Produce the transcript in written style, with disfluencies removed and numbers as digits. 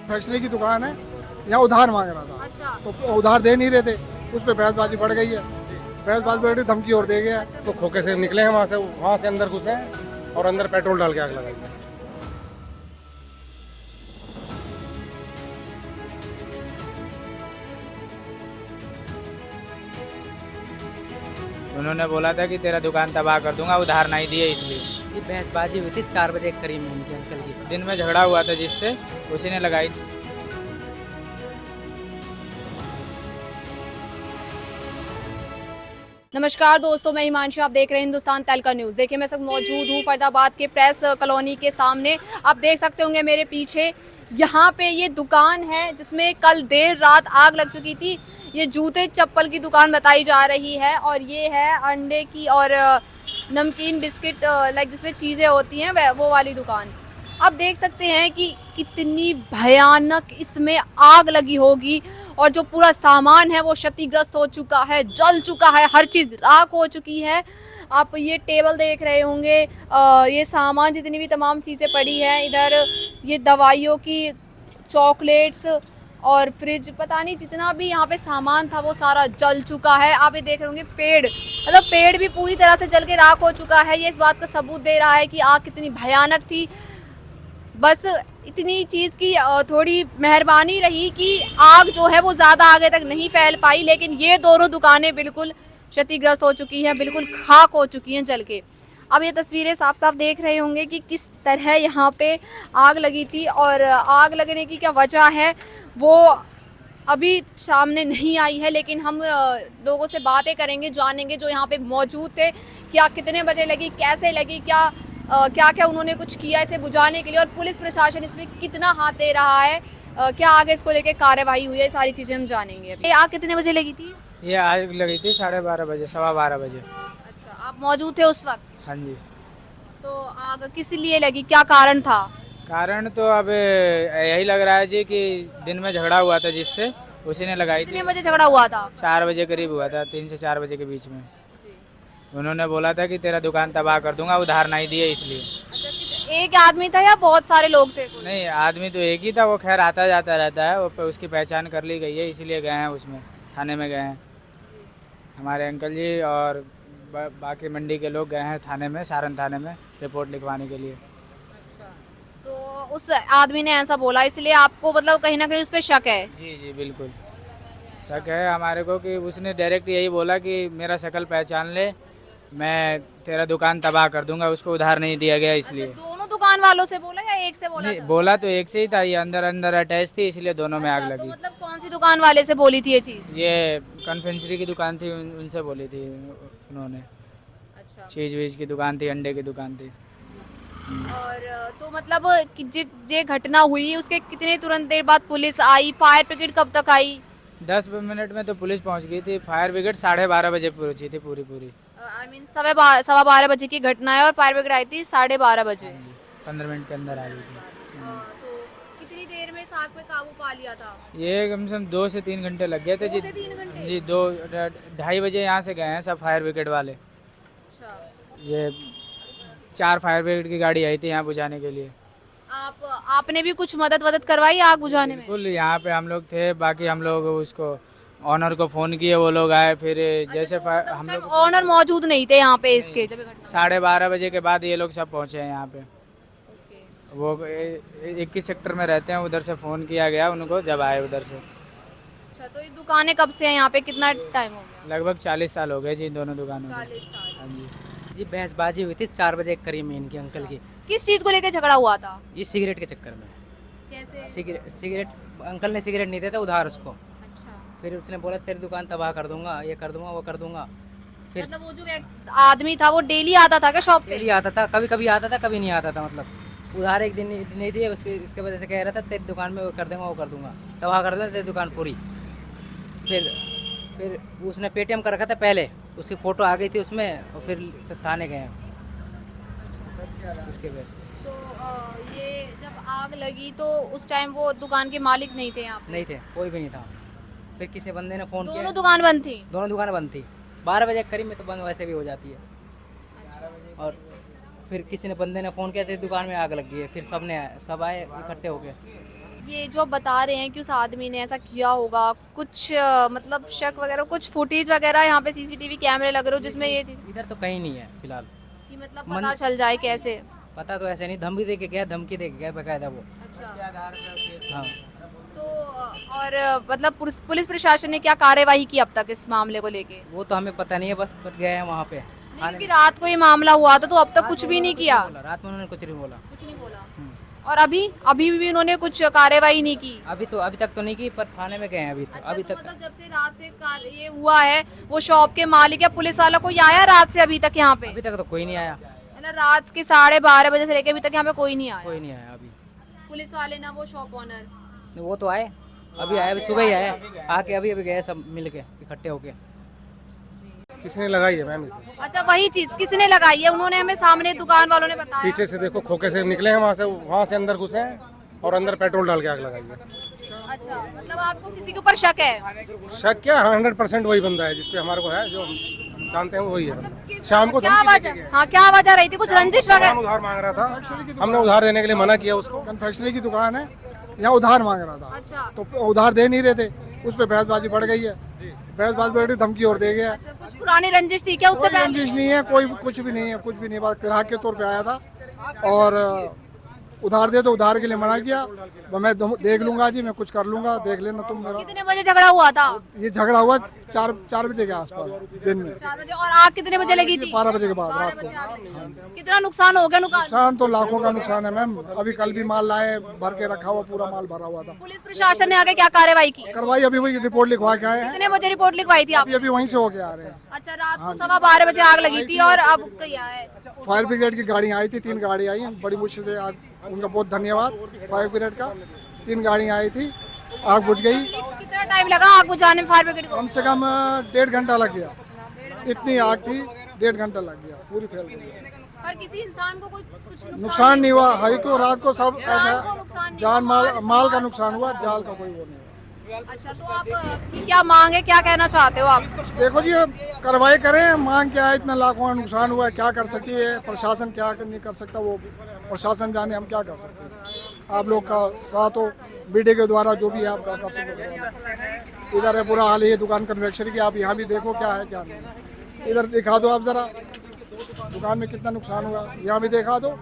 Factory की दुकान है, यहाँ उधार मांग रहा था। अच्छा। तो उधार दे नहीं रहे थे, उस पर बहसबाजी बढ़ गई है। बहसबाजी बढ़ गई, धमकी और दे गया है। तो खोखे से निकले हैं वहाँ से अंदर घुसे हैं और अंदर पेट्रोल डाल के आग लगाई है। उन्होंने बोला था कि तेरा दुकान तबाह कर दूंगा, उधार नहीं दिए इसलिए। ये बहसबाजी हुई थी 4 बजे के करीब में उनके अंकल की। दिन में झगड़ा हुआ था जिससे, उसी ने लगाई। नमस्कार दोस्तों, मैं हिमांशी, आप देख रहे हैं हिंदुस्तान तहलका न्यूज़। देखिए, मैं सब मौजूद हूँ फरीदाबाद के प्रेस कॉलोनी के सामने। आप देख सकते होंगे मेरे पीछे, यहाँ पे ये दुकान है जिसमें कल देर रात आग लग चुकी थी। ये जूते चप्पल की दुकान बताई जा रही है और ये है अंडे की और नमकीन बिस्किट लाइक जिसमें चीज़ें होती हैं वो वाली दुकान। आप देख सकते हैं कि कितनी भयानक इसमें आग लगी होगी और जो पूरा सामान है वो क्षतिग्रस्त हो चुका है, जल चुका है, हर चीज़ राख हो चुकी है। आप ये टेबल देख रहे होंगे, ये सामान जितनी भी तमाम चीज़ें पड़ी हैं, इधर ये दवाइयों की चॉकलेट्स और फ्रिज, पता नहीं जितना भी यहाँ पे सामान था वो सारा जल चुका है। आप ये देख रहे होंगे पेड़, मतलब पेड़ भी पूरी तरह से जल के राख हो चुका है। ये इस बात का सबूत दे रहा है कि आग कितनी भयानक थी। बस इतनी चीज़ की थोड़ी मेहरबानी रही कि आग जो है वो ज़्यादा आगे तक नहीं फैल पाई, लेकिन ये दोनों दुकानें बिल्कुल क्षतिग्रस्त हो चुकी हैं, बिल्कुल खाक हो चुकी हैं जल के। अब ये तस्वीरें साफ साफ देख रहे होंगे कि किस तरह यहाँ पे आग लगी थी और आग लगने की क्या वजह है वो अभी सामने नहीं आई है, लेकिन हम लोगों से बातें करेंगे, जानेंगे जो यहाँ पे मौजूद थे, क्या कितने बजे लगी, कैसे लगी, क्या क्या उन्होंने कुछ किया इसे बुझाने के लिए और पुलिस प्रशासन इसमें कितना हाथ दे रहा है, क्या आगे इसको लेके कार्यवाही हुई है, सारी चीज़ें हम जानेंगे। अभी आग कितने बजे लगी थी? ये आग लगी थी 12:30 बजे, 12:15 बजे। अच्छा, आप मौजूद थे उस वक्त? हाँ जी। तो आग किस लिए लगी, क्या कारण था? कारण तो अब यही लग रहा है जी कि दिन में झगड़ा हुआ था जिससे, उसी ने लगाई कितने थी। बजे झगड़ा हुआ था? 4 बजे करीब हुआ था, 3 से 4 बजे के बीच में। उन्होंने बोला था कि तेरा दुकान तबाह कर दूंगा, उधार नहीं दिए इसलिए। अच्छा, एक आदमी था या बहुत सारे लोग थे? नहीं, आदमी तो एक ही था, वो खैर आता जाता रहता है, वो उसकी पहचान कर ली गई है, इसीलिए गए हैं उसमें, थाने में गए हैं हमारे अंकल जी और बाकी मंडी के लोग गए हैं थाने में, सारण थाने में रिपोर्ट लिखवाने के लिए। तो उस आदमी ने ऐसा बोला, इसलिए आपको मतलब कहीं ना कहीं उस पर शक है? जी जी बिल्कुल शक है हमारे को कि उसने डायरेक्ट यही बोला कि मेरा शक्ल पहचान ले, मैं तेरा दुकान तबाह कर दूंगा, उसको उधार नहीं दिया गया इसलिए। अच्छा, दोनों दुकान वालों से बोला या एक से बोला नहीं, था? बोला तो एक से ही था, ये अंदर अंदर अटैच थी, इसलिए दोनों में आग अच्छा, लगी। तो मतलब कौन सी दुकान वाले से बोली थी ये चीज? ये कन्फेक्शनरी की दुकान थी, उनसे बोली थी उन्होंने। अच्छा। चीज वीज की दुकान थी, अंडे की दुकान थी। और तो मतलब कि जे घटना हुई उसके कितने तुरंत देर बाद पुलिस आई, फायर ब्रिगेड कब तक आई? 10 मिनट में तो पुलिस पहुंच गई थी, फायर ब्रिगेड 12:30 बजे पहुंची थी पूरी। आई मीन 12:15 बजे की घटना है और फायर ब्रिगेड आई थी 12:30 बजे। 15 मिनट के अंदर आ गई थी। तो कितनी देर में इस आग पे काबू पा लिया था? ये कम से कम 2 से 3 घंटे लग गए थे 2 से 3 घंटे? जी। 2-2:30 बजे यहाँ से गए हैं सब फायर ब्रिगेड वाले। अच्छा। ये 4 फायर ब्रिगेड की गाड़ी आई थी यहाँ बुझाने के लिए। आपने भी कुछ मदद करवाई आग बुझाने में? बिल्कुल, यहाँ पे हम लोग थे, बाकी हम लोग उसको ऑनर को फ़ोन किए, वो लोग आए, फिर जैसे हम लोग ऑनर मौजूद नहीं थे यहाँ पे इसके जब ये घटना? 12:30 बजे के बाद ये लोग सब पहुँचे हैं यहाँ पे। ओके। वो 21 सेक्टर में रहते हैं, उधर से फ़ोन किया गया उनको जब आए उधर से। अच्छा, तो ये दुकानें कब से हैं यहाँ पे, कितना टाइम हो गया? लगभग 40 साल हो गए जी इन दोनों दुकानों में। 40 साल। हाँ जी। ये बहसबाजी हुई थी 4 बजे के करीब में इनके अंकल की। किस चीज को लेकर झगड़ा हुआ था? ये सिगरेट के चक्कर में। कैसे? सिगरेट अंकल ने सिगरेट नहीं देता उधार उसको। अच्छा, फिर उसने बोला तेरी दुकान तबाह कर दूंगा, ये कर दूंगा, वो कर दूंगा। फिर मतलब वो जो आदमी था वो डेली आता था क्या शॉप पे? डेली आता था, कभी कभी आता था, कभी नहीं आता था। मतलब उधार एक दिन नहीं दिए, उसके इसके वजह से कह रहा था तेरी दुकान में वो कर दूंगा, वो कर दूंगा, तबाह कर दूंगा तेरी दुकान पूरी। फिर उसने पेटीएम कर रखा था पहले, उसकी फ़ोटो आ गई थी उसमें, और फिर थाने गए उसके वजह से। तो ये जब आग लगी तो उस टाइम वो दुकान के मालिक नहीं थे यहाँ पे? नहीं थे, कोई भी नहीं था। फिर किसी बंदे ने फ़ोन किया। दोनों दुकान बंद थी? दोनों दुकानें बंद थी। 12 बजे के करीब में तो बंद वैसे भी हो जाती है। और फिर किसी ने बंदे ने फ़ोन किया तेरी दुकान में आग लग गई है, फिर सब आए इकट्ठे हो गए। ये जो आप बता रहे हैं कि उस आदमी ने ऐसा किया होगा, कुछ मतलब शक वगैरह, कुछ फुटेज वगैरह यहाँ पे सीसीटीवी कैमरे लग रहे हो जिसमें ये चीज इधर तो कहीं नहीं है फिलहाल। कि मतलब पता चल जाए कैसे? पता तो ऐसे नहीं, धमकी दे के गया, धमकी दे के गया बकायदा वो। अच्छा, हाँ, तो और मतलब पुलिस प्रशासन ने क्या कार्यवाही की अब तक इस मामले को लेके? वो तो हमें पता नहीं है, बस गए हैं वहाँ पे। क्योंकि रात को ये मामला हुआ था तो अब तक कुछ भी नहीं किया, बोला रात में उन्होंने कुछ नहीं बोला। कुछ नहीं बोला। और अभी भी उन्होंने कुछ कार्यवाही नहीं की? अभी तक तो नहीं की, पर थाने में गए हैं अभी तो। अच्छा, अभी तो तक मतलब जब से रात से ये हुआ है, वो शॉप के मालिक या पुलिस वाला कोई आया रात से अभी तक यहाँ पे? अभी तक तो कोई नहीं आया, मतलब रात के 12:30 बजे से लेके अभी तक यहाँ पे कोई नहीं आया? कोई नहीं आया अभी। पुलिस वाले ना वो शॉप ओनर? वो तो आए, अभी आए, अभी सुबह ही आए, आके अभी गए सब मिल के इकट्ठे होके। किसने लगाई है मैम इसे? अच्छा, वही चीज किसने लगाई है? उन्होंने हमें सामने दुकान वालों ने बताया। पीछे से देखो, खोखे से निकले हैं, वहाँ से अंदर घुसे हैं और अंदर पेट्रोल डाल के आग लगाई है। अच्छा, मतलब आपको किसी के ऊपर शक है? शक क्या, 100% वही बंदा है जिसपे हमारे को है, जो हम जानते हैं वही है। शाम को क्या धमकी देके वजह? गया। हाँ, क्या वजह रही थी? कुछ रंजिश दुकान वगैरह? उधार मांग रहा था, हमने उधार देने के लिए मना किया उसको। कन्फेक्शनरी की दुकान है, यहाँ उधार मांग रहा था अच्छा, तो उधार दे नहीं रहे थे, उस पर बहसबाजी बढ़ गई है। बहसबाजी बढ़ गई, धमकी और दे गया। अच्छा, कुछ पुरानी रंजिश थी क्या उससे कोई पहले? रंजिश नहीं है, कोई कुछ भी नहीं है, कुछ भी नहीं। बात ग्राहक के तौर पे आया था और उधार दे तो उधार के लिए मना किया। मैं देख लूंगा जी, मैं कुछ कर लूंगा, देख लेना तुम मेरा। कितने बजे झगड़ा हुआ था? ये झगड़ा हुआ 4 बजे के आसपास दिन में, 4 बजे। और आग कितने बजे लगी थी? 12 बजे के बाद 12 रात बजे को। आग लगी। कितना नुकसान हो गया? नुकसान तो लाखों का नुकसान है मैम। अभी कल भी माल लाए, भर के रखा हुआ, पूरा माल भरा हुआ था। पुलिस प्रशासन ने आगे क्या कार्रवाई की? करवाई अभी वही रिपोर्ट लिखवा के आए हैं, कितने बजे रिपोर्ट लिखवाई थी आप? अभी वहीं से होके आ रहे हैं। अच्छा, रात को 12:15 बजे आग लगी थी और अब क्या है? फायर ब्रिगेड की गाड़ी आई थी, 3 गाड़ी आई हैं, बड़ी मुश्किल से आग, उनका बहुत धन्यवाद फायर ब्रिगेड का। 3 गाड़ी आई थी, आग बुझ गई। कितना टाइम लगा आग बुझाने में फायर ब्रिगेड को? कम से कम 1.5 घंटा लग गया। इतनी आग थी, 1.5 घंटा लग गया, पूरी फैल गई। पर किसी इंसान को कोई कुछ नुकसान नहीं हुआ, हाई को रात को सब जान को ऐसा नुकसान नहीं जान हुआ, माल का नुकसान हुआ, जाल का कोई वो नहीं हुआ। अच्छा, तो आप की क्या मांग है, क्या कहना चाहते हो आप? देखो जी, अब कार्रवाई करें, मांग क्या है, इतना लाखों का नुकसान हुआ है, क्या कर सकती है प्रशासन, क्या नहीं कर सकता वो प्रशासन जाने, हम क्या कर सकते हैं। आप लोग का साथ हो, मीडिया के द्वारा जो भी है आप कर सकते। इधर है बुरा हाल, ये दुकान कन्फेक्शनरी की, आप यहाँ भी देखो क्या है क्या नहीं। इधर दिखा दो आप जरा, दुकान में कितना नुकसान हुआ, यहाँ भी दिखा दो।